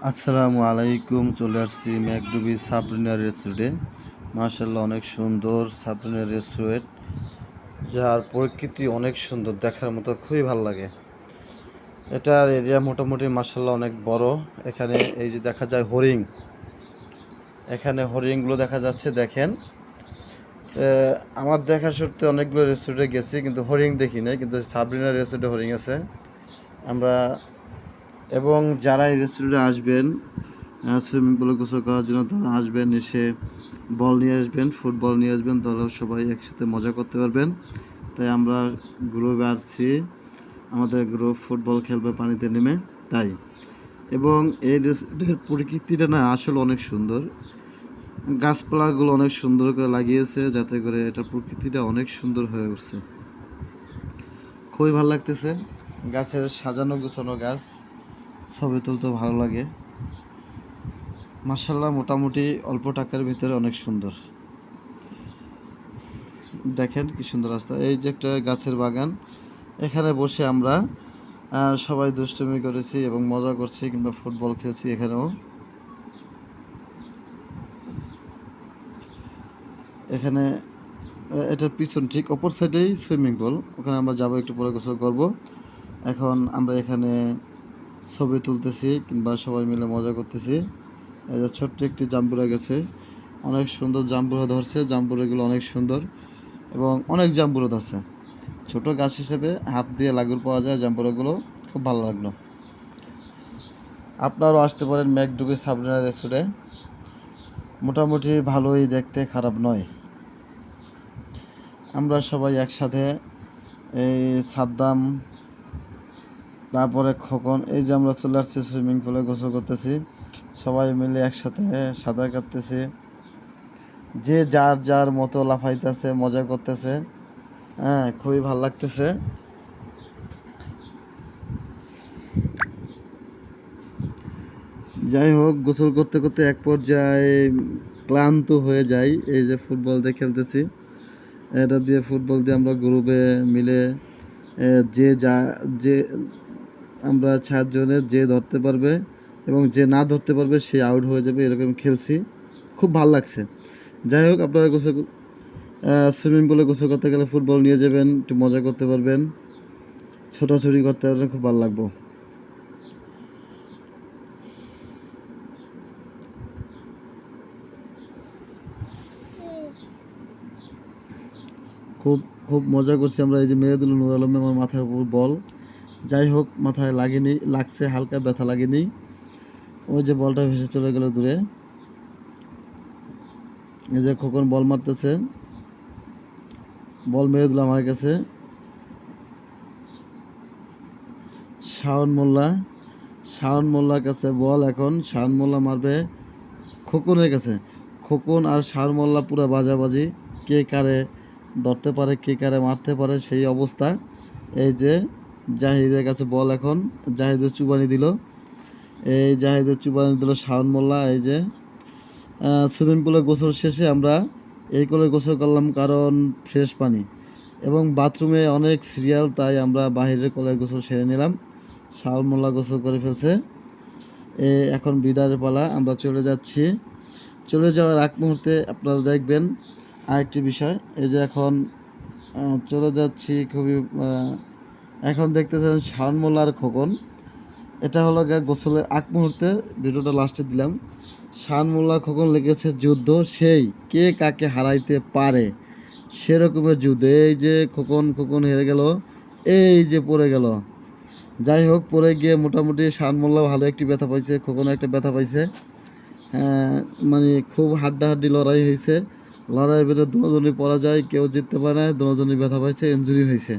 আসসালামু আলাইকুম। চলে আসছি ম্যাকডুবি সাবরিনা রেস্টুরেন্টে। মাশাআল্লাহ, অনেক সুন্দর সাবরিনা রেস্টুরেন্ট, যার প্রকৃতি অনেক সুন্দর, দেখার মতো খুবই ভালো লাগে। এটার এরিয়া মোটামুটি মাশাআল্লাহ অনেক বড়। এখানে এই যে দেখা যায় হরিণ, এখানে হরিণগুলো দেখা যাচ্ছে, দেখেন। আমার দেখা সত্ত্বে অনেকগুলো রেস্টুরেন্টে গেছি, কিন্তু হরিণ দেখি নাই, কিন্তু সাবরিনা রেস্টুরেন্টে হরিণ আছে। আমরা এবং যারা এই রেস্টুরেন্টে আসবেন সুইমিং পুলে গোসল করার জন্য, তারা আসবেন, এসে বল নিয়ে আসবেন, ফুটবল নিয়ে আসবেন, তাহলে সবাই একসাথে মজা করতে পারবেন। তাই আমরা গ্রুপে আসছি, আমাদের গ্রুপ ফুটবল খেলবে পানিতে নেমে, তাই। এবং এই রেস্টুরেন্টের প্রকৃতিটা না আসলে অনেক সুন্দর। গাছপালাগুলো অনেক সুন্দর করে লাগিয়েছে, যাতে করে এটা প্রকৃতিটা অনেক সুন্দর হয়ে উঠছে। খুবই ভালো লাগতেছে। গাছের সাজানো গোছানো গাছ, ছবি তুলতে ভালো লাগে। মাশাআল্লাহ, মোটামুটি অল্প টাকার ভিতরে অনেক সুন্দর। দেখেন কি সুন্দর রাস্তা। এই যে একটা গাছের বাগান, এখানে বসে আমরা সবাই দুষ্টুমি করেছি এবং মজা করছি, কিংবা ফুটবল খেলছি এখানেও। এখানে এটার পিছন ঠিক অপর সাইডেই সুইমিং পুল, ওখানে আমরা যাবো, একটু পরে গোসল করব। এখন আমরা এখানে ছবি তুলতেছি কিংবা সবাই মিলে মজা করতেছি। এই যে ছোট্ট একটি জাম্বুরা গেছে, অনেক সুন্দর জাম্বুরা ধরছে। জাম্বুরাগুলো অনেক সুন্দর এবং অনেক জাম্বুরা ধরছে। ছোট গাছ হিসেবে হাত দিয়ে লাগুর পাওয়া যায় জাম্বুরাগুলো, খুব ভালো লাগলো। আপনারাও আসতে পারেন ম্যাকডুবি সাবরিনা রেস্টুরেন্টে, মোটামুটি ভালোই দেখতে, খারাপ নয়। আমরা সবাই একসাথে, এই সাদ্দাম, তারপরে খোকন, এই যে আমরা চলে আসছি সুইমিং পুলে গোসল করতেছি, সবাই মিলে একসাথে সাঁতার কাটতেছি, যে যার যার মতো লাফাইতেছে, মজা করতেছে। হ্যাঁ, খুবই ভালো লাগতেছে। যাই হোক, গোসল করতে করতে এক পর্যায়ে ক্লান্ত হয়ে যাই। এই যে ফুটবল দিয়ে খেলতেছি, এটা দিয়ে ফুটবল দিয়ে আমরা গ্রুপে মিলে যে আমরা 4 জনের, যে ধরতে পারবে এবং যে না ধরতে পারবে সে আউট হয়ে যাবে, এরকম খেলছি। খুব ভালো লাগছে। যাই হোক, আপনারা সুইমিং পুলে গোসল করতে গেলে ফুটবল নিয়ে যাবেন, একটু মজা করতে পারবেন, ছোটাছুটি করতে পারবেন, খুব ভালো লাগবে। খুব খুব মজা করছি আমরা। এই যে মেহেদুল নূর আলম, আমার মাথার উপর বল, যাই হোক মাথায় লাগেনি, লাগছে হালকা, ব্যথা লাগেনি। ওই যে বলটা ভেসে চলে গেল দূরে। এই যে খোকন বল মারতেছে, বল মেরে দিলাম আমার কাছে। শাওন মোল্লার কাছে বল, এখন শাওন মোল্লা মারবে খোকনের কাছে। খোকন আর শাওন মোল্লা পুরো বাজাবাজি, কে কারে ধরতে পারে, কে কারে মারতে পারে, সেই অবস্থা। এই যে জাহিদের কাছে বল, এখন জাহিদের চুবানি দিল, এই জাহিদের চুবানি দিল শাওন মোল্লা। এই যে সুইমিং পুলে গোসল শেষে আমরা এই কোলে গোসল করলাম, কারণ ফ্রেশ পানি এবং বাথরুমে অনেক সিরিয়াল, তাই আমরা বাহিরের কোলে গোসল সেরে নিলাম। শাওন মোল্লা গোসল করে ফেলছে। এখন বিদায়ের পালা, আমরা চলে যাচ্ছি। চলে যাওয়ার আগ মুহূর্তে আপনারা দেখবেন আরেকটি বিষয়। এই যে এখন চলে যাচ্ছি, খুবই এখন দেখতেছেন শাওন মোল্লার খোকন। এটা হলো গোসলের আগ মুহূর্তে, ভিডিওটা লাস্টে দিলাম। শাওন মোল্লা খোকন লেগেছে যুদ্ধ, সেই কে কাকে হারাইতে পারে সেরকমের যুদ্ধ। এই যে খোকন হেরে গেল, এই যে পড়ে গেল। যাই হোক, পড়ে গিয়ে মোটামুটি শাওন মোল্লা ভালো একটি ব্যথা পাইছে, খোকনও একটা ব্যথা পাইছে। মানে খুব হাড্ডাহাড্ডি লড়াই হয়েছে। লড়াই বেরো দুজনই পরাজয়, কেউ জিততে পারে না, দুজনই ব্যথা পাইছে, ইনজুরি হয়েছে।